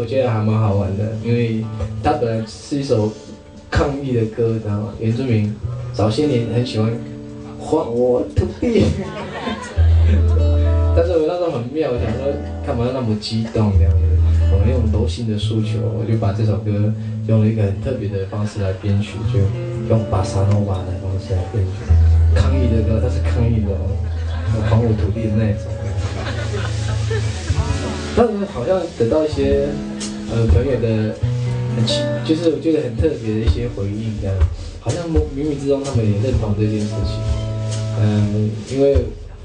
觉得还蛮好玩的，因为它本来是一首抗议的歌，你知道吗？原住民早些年很喜欢还我土地，但是我那时候很妙，我想说干嘛那么激动这样子？我用柔性的诉求，我就把这首歌用了一个很特别的方式来编曲，就用巴萨诺瓦的方式来编曲。抗议的歌，它是抗议的，还我土地的那种。但是好像得到一些朋友的就是我觉得很特别的一些回应，这样，好像冥冥之中他们也认同这件事情。因为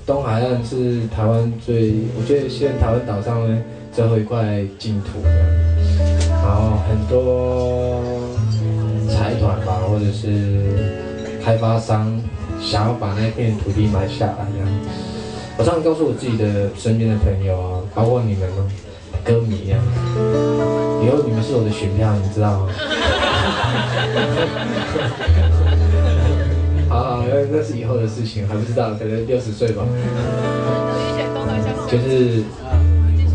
东海岸是台湾我觉得现在台湾岛上呢最后一块净土这样，然后很多财团吧，或者是开发商想要把那片土地买下来这样。我常常告诉我自己的身边的朋友啊，包括你们哦，歌迷啊，以后你们是我的选票，你知道吗？好，那是以后的事情，还不知道，可能60岁吧。就是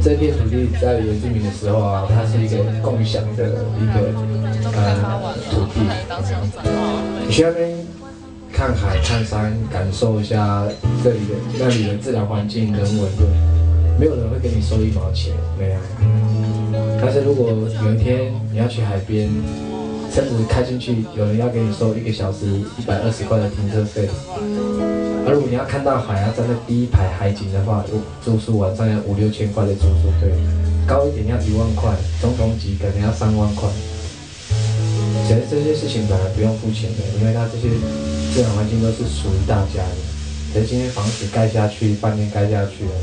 这片土地在原住民的时候啊，它是一个共享的一个土地。你去那边看海、看山，感受一下那里的自然环境、人文的，没有人会跟你收1毛钱，没有。但是如果有一天你要去海边，车子开进去，有人要给你收1个小时120块的停车费，而如果你要看到海，要站在第一排海景的话，住宿晚上要5、6千块的住宿费，高一点要1万块，总统级可能要3万块。其实这些事情本来不用付钱的，因为它这些自然环境都是属于大家的。可是今天房子盖下去，饭店盖下去了，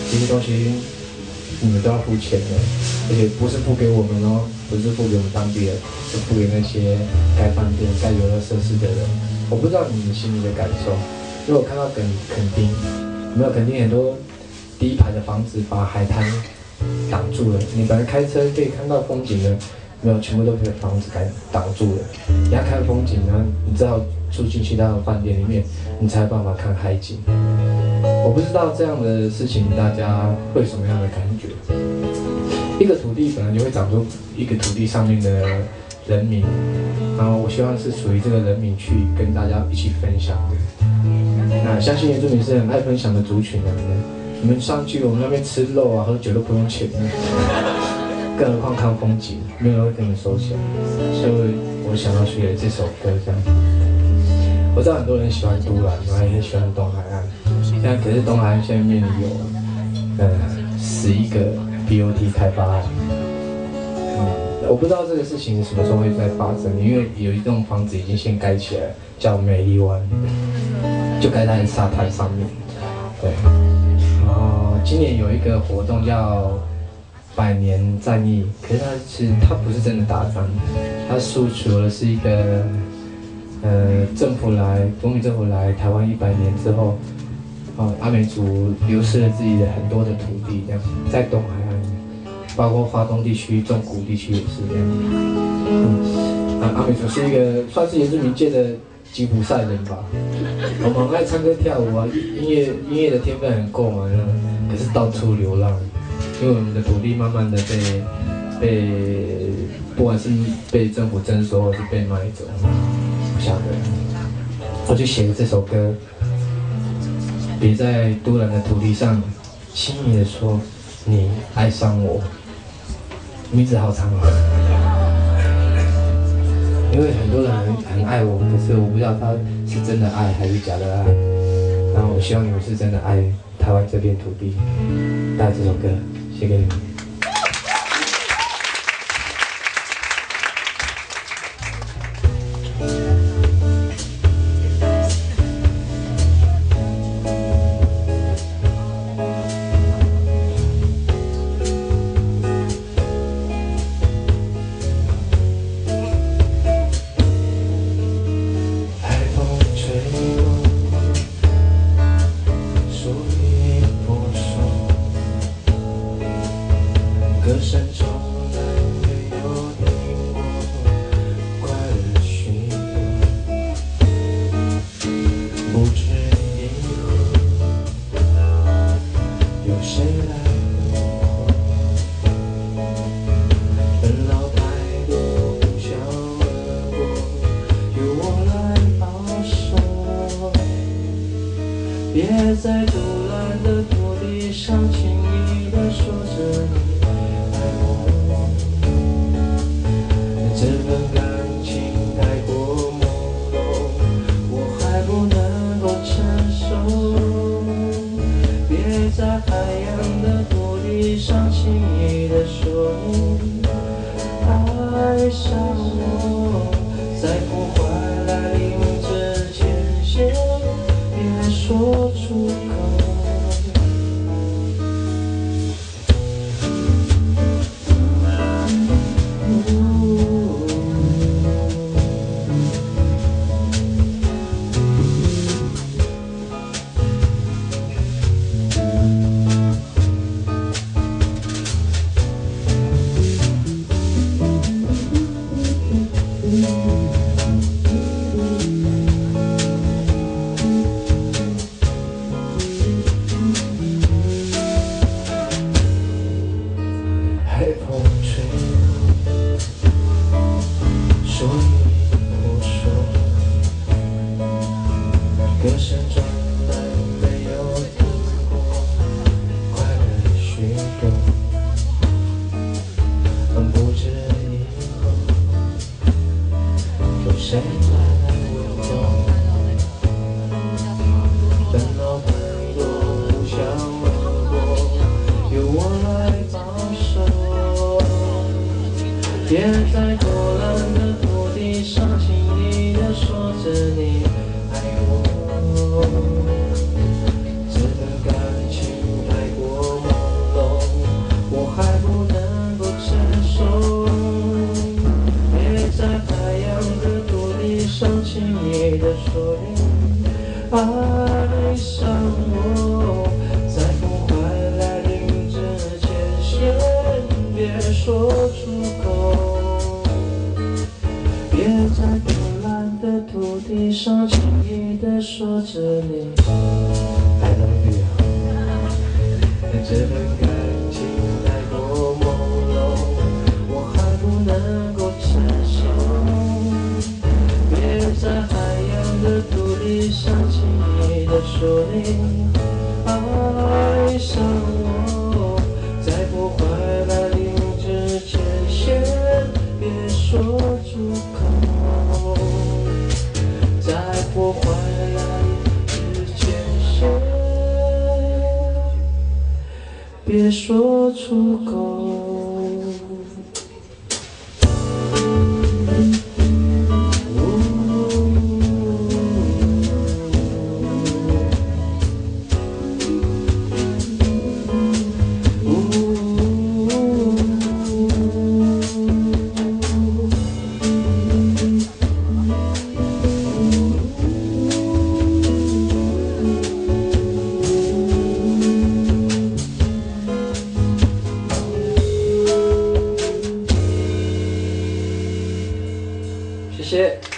这些东西你们都要付钱的，而且不是付给我们哦，不是付给我们当地人，是付给那些盖饭店、盖游乐设施的人。我不知道你们心里的感受，因为我看到垦丁，有没有垦丁很多第一排的房子把海滩挡住了，你本来开车可以看到风景的。没有，全部都被房子给挡住了。你要看风景呢，你只好住进去到饭店里面，你才有办法看海景。我不知道这样的事情大家会有什么样的感觉？一个土地本来就会长出一个土地上面的人民，然后我希望是属于这个人民去跟大家一起分享的。那相信原住民是很爱分享的族群的。你们上去我们那边吃肉啊、喝酒都不用钱的。更何况看风景，没有人会跟你收钱，所以我想要学这首歌这样。我知道很多人喜欢都兰，我也很喜欢东海岸。现在可是东海岸现在面临有11个 BOT 开发案。我不知道这个事情什么时候会再发生，因为有一栋房子已经先盖起来，叫美丽湾，就盖在沙滩上面。对，然后今年有一个活动叫100年战役，可是它不是真的打仗，它诉求的是一个国民政府来台湾100年之后，阿美族流失了自己的很多的土地，这样在东海岸，包括花东地区、中古地区也是这样。阿美族是一个算是原住民界的吉普赛人吧，我们很爱唱歌跳舞啊，音乐的天分很够嘛，可是到处流浪。因为我们的土地慢慢的被不管是被政府征收，或是被买走，不晓得，我就写了这首歌，别在都兰的土地上轻易的说你爱上我，名字好长哦，因为很多人很爱我，可是我不知道他是真的爱还是假的爱，然后我希望你们是真的爱台湾这片土地，带这首歌。写给你们。别在独蓝的土地上轻易地说着你爱我。这份感情太过朦胧，我还不能够承受。别在海洋的土地上轻易地说你爱上我，在破坏来临之前先别说出口。海风吹，说一不说，歌声传来没有停过，快乐许多。不知以后有谁来我走？烦恼太多，不想问过，由我来保守。别在多蓝的土地上轻易地说着你爱我。这份感情太过朦胧，我还不能够承受。别在海洋的土地上轻易地说你爱上我，在破坏来临之前先别说出口。别在多蓝的土地上轻易地说着你I love you。这份感情太过朦胧，我还不能够承受。别在海洋的土地上轻易地说你爱上我，在破坏来临之前先别说出口，在破坏来临之前先别说出口。谢谢。